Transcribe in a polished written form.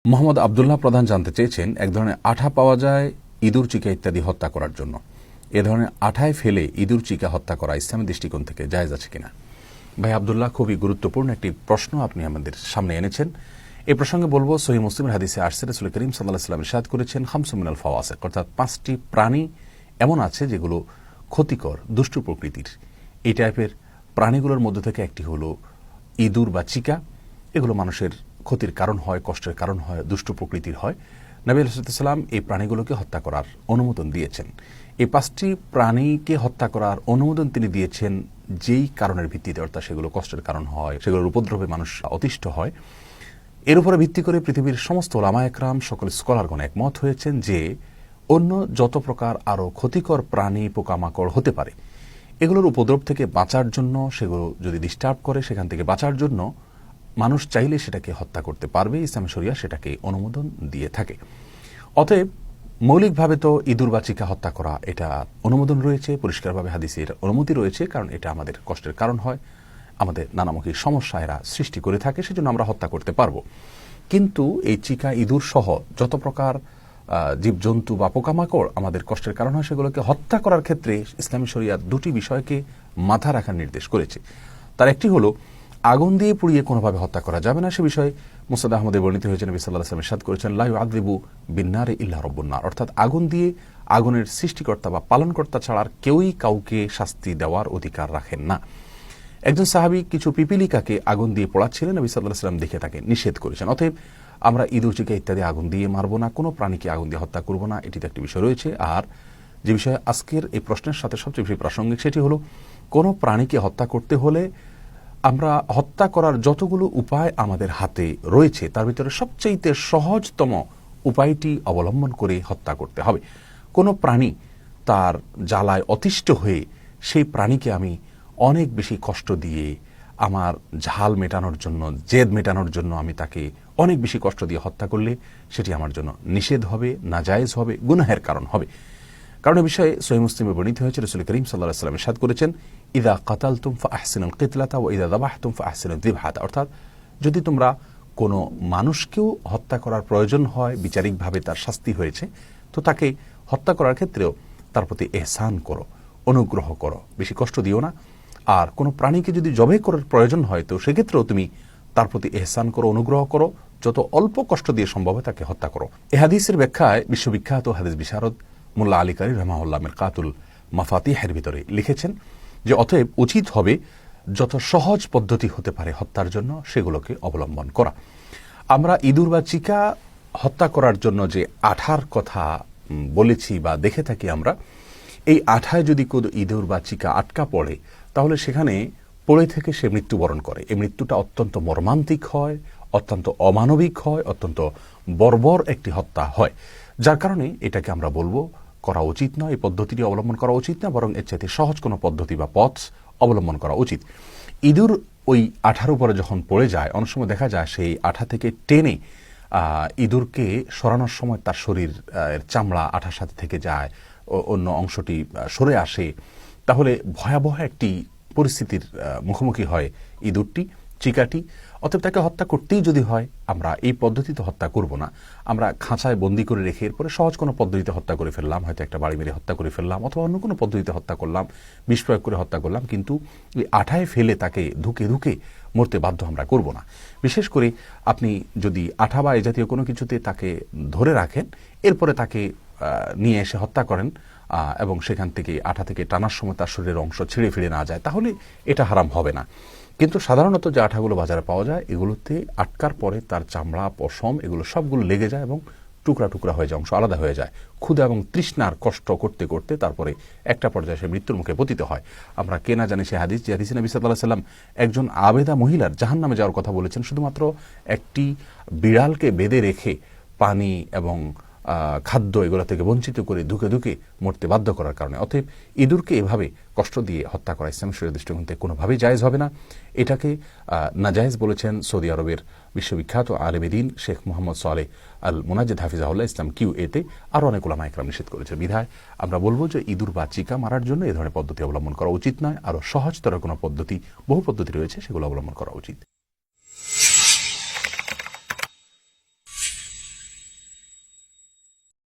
মোহাম্মদ আবদুল্লাহ প্রধান জানতে চেয়েছেন, এক ধরনের আঠা পাওয়া যায় ইঁদুর চিকা ইত্যাদি হত্যা করার জন্য। এ ধরনের আঠায় ফেলে ইঁদুর চিকা হত্যা করা ইসলামের দৃষ্টিকোণ থেকে জায়েজ আছে কিনা? ভাই আবদুল্লাহ, খুবই গুরুত্বপূর্ণ একটি প্রশ্ন আপনি আমাদের সামনে এনেছেন। এই প্রসঙ্গে বলবো, সহিহ মুসলিমের হাদিসে আসছে রাসূল করিম সাল্লাল্লাহু আলাইহি ওয়াসাল্লাম ইরশাদ করেছেন, খামসুম মিনাল ফাওয়াসিক, অর্থাৎ 5টি প্রাণী এমন আছে যেগুলো ক্ষতিকর, দুষ্টু প্রকৃতির। এই টাইপের প্রাণীগুলোর মধ্যে থেকে একটি হলো ইঁদুর বা চিকা। এগুলো মানুষের ক্ষতির কারণ হয়, কষ্টের কারণ হয়, দুষ্টু প্রকৃতির হয়। নবী আলাইহিস সালাম এই প্রাণীগুলোকে হত্যা করার অনুমোদন দিয়েছেন। এই 5টি প্রাণীকে হত্যা করার অনুমোদন তিনি দিয়েছেন যেই কারণের ভিত্তিতে, অর্থাৎ সেগুলো কষ্টের কারণ হয়, সেগুলোর উপদ্রবে মানুষ অতিষ্ঠ হয়। এর উপরে ভিত্তি করে পৃথিবীর সমস্ত ওলামা একরাম, সকল স্কলারগণ একমত হয়েছেন যে অন্য যত প্রকার আরও ক্ষতিকর প্রাণী, পোকামাকড় হতে পারে, এগুলোর উপদ্রব থেকে বাঁচার জন্য, সেগুলো যদি ডিস্টার্ব করে সেখান থেকে বাঁচার জন্য মানুষ চাইলে সেটাকে হত্যা করতে পারবে। ইসলাম শরিয়া সেটাকে অনুমোদন দিয়ে থাকে। অতএব মৌলিকভাবে তো ইঁদুর বা চিকা হত্যা করা, এটা অনুমোদন রয়েছে, পরিষ্কারভাবে হাদিসের অনুমতি রয়েছে, কারণ এটা আমাদের কষ্টের কারণ হয়, আমাদের নানামুখী সমস্যা এরা সৃষ্টি করে থাকে, সেজন্য আমরা হত্যা করতে পারবো। কিন্তু এই চিকা, ইঁদুর সহ যত প্রকার জীবজন্তু বা পোকামাকড় আমাদের কষ্টের কারণ হয়, সেগুলোকে হত্যা করার ক্ষেত্রে ইসলামী শরিয়াত দুটি বিষয়কে মাথা রাখার নির্দেশ করেছে। তার একটি হলো, আগুন দিয়ে পুড়িয়ে কোনোভাবে হত্যা করা যাবে না। সে বিষয়ে মুসনাদ আহমদে বর্ণিত হয়েছে, নবী সাল্লাল্লাহু আলাইহি ওয়াসাল্লাম ইরশাদ করেছেন, লা ইউআযযিবু বিন-নারি ইল্লা রাব্বুন নার, অর্থাৎ আগুন দিয়ে আগুনের সৃষ্টিকর্তা বা পালনকর্তা ছাড়া আর কেউই কাউকে শাস্তি দেওয়ার অধিকার রাখেন না। একজন সাহাবী কিছু পিপিলিকাকে আগুন দিয়ে পোড়াচ্ছিলেন, নবী সাল্লাল্লাহু আলাইহি ওয়াসাল্লাম দেখে তাকে নিষেধ করেছেন। অতএব আমরা ইঁদুর, চিকা ইত্যাদি আগুন দিয়ে মারব না, কোনো প্রাণীকে আগুন দিয়ে হত্যা করব না, এটিতে একটি বিষয় রয়েছে। আর যে বিষয়ে আজকের এই প্রশ্নের সাথে সবচেয়ে বেশি প্রাসঙ্গিক, সেটি হলো, কোনো প্রাণীকে হত্যা করতে হলে আমরা হত্যা করার যতগুলো উপায় আমাদের হাতে রয়েছে, তার ভিতরে সবচেয়ে সহজতম উপায়টি অবলম্বন করে হত্যা করতে হবে। কোনো প্রাণী তার জ্বালায় অতিষ্ঠ হয়ে সেই প্রাণীকে আমি অনেক বেশি কষ্ট দিয়ে, আমার ঝাল মেটানোর জন্য, জেদ মেটানোর জন্য আমি তাকে অনেক বেশি কষ্ট দিয়ে হত্যা করলে সেটি আমার জন্য নিষেধ হবে, নাজায়েজ হবে, গুনাহের কারণ হবে। কারণ এই বিষয়ে সহিহ মুসলিমে বর্ণিত হয়েছে, রাসূল করিম সাল্লাল্লাহু আলাইহি ওয়াসাল্লাম ইরশাদ করেছেন, ইযা কাতালতুম ফাআহসিনুল কিতলাতা ওয়া ইযা যাবাহতুম ফাআহসিনুদ যিবহাতা, অর্থাৎ যদি তোমরা কোনো মানুষকেও হত্যা করার প্রয়োজন হয়, বিচারিকভাবে তার শাস্তি হয়েছে, তো তাকে হত্যা করার ক্ষেত্রেও তার প্রতি ইহসান করো, অনুগ্রহ করো, বেশি কষ্ট দিও না। আর কোনো প্রাণীকে যদি জবাই করার প্রয়োজন হয়, তো সেক্ষেত্রেও তুমি তার প্রতি ইহসান করো, অনুগ্রহ করো, যত অল্প কষ্ট দিয়ে সম্ভব হয় তাকে হত্যা করো। এ হাদিসের ব্যাখ্যায় বিশ্ববিখ্যাত হাদিস বিশারদ মোল্লা আলী কারি রাহমাহুল্লাহ মিরকাতুল মাফাতিহের ভিতরে লিখেছেন যে অতএব উচিত হবে যত সহজ পদ্ধতি হতে পারে হত্যার জন্য সেগুলোকে অবলম্বন করা। আমরা ইঁদুর বা চিকা হত্যা করার জন্য যে আঠার কথা বলেছি বা দেখে থাকি আমরা, এই আঠায় যদি কোনো ইঁদুর বা চিকা আটকা পড়ে, তাহলে সেখানে পড়ে থেকে সে মৃত্যুবরণ করে। এই মৃত্যুটা অত্যন্ত মর্মান্তিক হয়, অত্যন্ত অমানবিক হয়, অত্যন্ত বর্বর একটি হত্যা হয়, যার কারণে এটাকে আমরা বলবো করা উচিত নয়, এই পদ্ধতিটি অবলম্বন করা উচিত না, বরং এর চাইতে সহজ কোনো পদ্ধতি বা পথ অবলম্বন করা উচিত। ইঁদুর ওই আঠার উপরে যখন পড়ে যায়, অনেক সময় দেখা যায় সেই আঠা থেকে টেনে ইঁদুরকে সরানোর সময় তার শরীর চামড়া আঠার সাথে থেকে যায়, অন্য অংশটি সরে আসে, তাহলে ভয়াবহ একটি পরিস্থিতির মুখোমুখি হয় ইঁদুরটি, চিকাটি। অতএব তাকে হত্যা করতেই যদি হয়, আমরা এই পদ্ধতিতে হত্যা করব না। আমরা খাঁচায় বন্দি করে রেখে এরপরে সহজ কোনো পদ্ধতিতে হত্যা করে ফেললাম, হয়তো একটা বাড়ি মেরে হত্যা করে ফেললাম, অথবা অন্য কোনো পদ্ধতিতে হত্যা করলাম, বিষ প্রয়োগ করে হত্যা করলাম, কিন্তু ওই আঠায় ফেলে তাকে ধুকে ধুকে মরতে বাধ্য আমরা করব না। বিশেষ করে আপনি যদি আঠা বা এই জাতীয় কোনো কিছুতে তাকে ধরে রাখেন, এরপরে তাকে নিয়ে এসে হত্যা করেন এবং সেখান থেকে আঠা থেকে টানার সময় তার শরীরের অংশ ছিঁড়ে ফিরে না যায়, তাহলে এটা হারাম হবে না। কিন্তু সাধারণত যে আঠাগুলো বাজারে পাওয়া যায়, এগুলোতে আটকার পরে তার চামড়া, পশম, এগুলো সবগুলো লেগে যায় এবং টুকরা টুকরা হয়ে যায়, অংশ আলাদা হয়ে যায়। ক্ষুধা এবং তৃষ্ণার কষ্ট করতে করতে তারপরে একটা পর্যায়ে সে মৃত্যুর মুখে পতিত হয়। আমরা কে না জানি সে হাদিস, যে হাদিসে নবী সাল্লাল্লাহু আলাইহি ওয়াসাল্লাম একজন আবেদা মহিলার জাহান্নামে যাওয়ার কথা বলেছেন, শুধুমাত্র একটি বিড়ালকে বেঁধে রেখে পানি এবং খাদ্য এগুলো থেকে বঞ্চিত করে ধুকে ধুকে মরতে বাধ্য করার কারণে। অতএব ইঁদুরকে এভাবে কষ্ট দিয়ে হত্যা করা ইসলাম শরীয়তের দৃষ্টিকোণ থেকে কোনোভাবেই জায়েজ হবে না। এটাকে নাজায়েজ বলেছেন সৌদি আরবের বিশ্ববিখ্যাত আলেম দ্বীন শেখ মোহাম্মদ সালেহ আল মুনাজ্জেদ হাফিজাহুল্লাহ ইসলাম QA-তে আরও অনেক উলামা ইকরাম নিষেধ করেছে। বিধায় আমরা বলবো যে ইঁদুর বা চিকা মারার জন্য এ ধরনের পদ্ধতি অবলম্বন করা উচিত নয়, আরও সহজতর কোনো পদ্ধতি, বহু পদ্ধতি রয়েছে, সেগুলো অবলম্বন করা উচিত।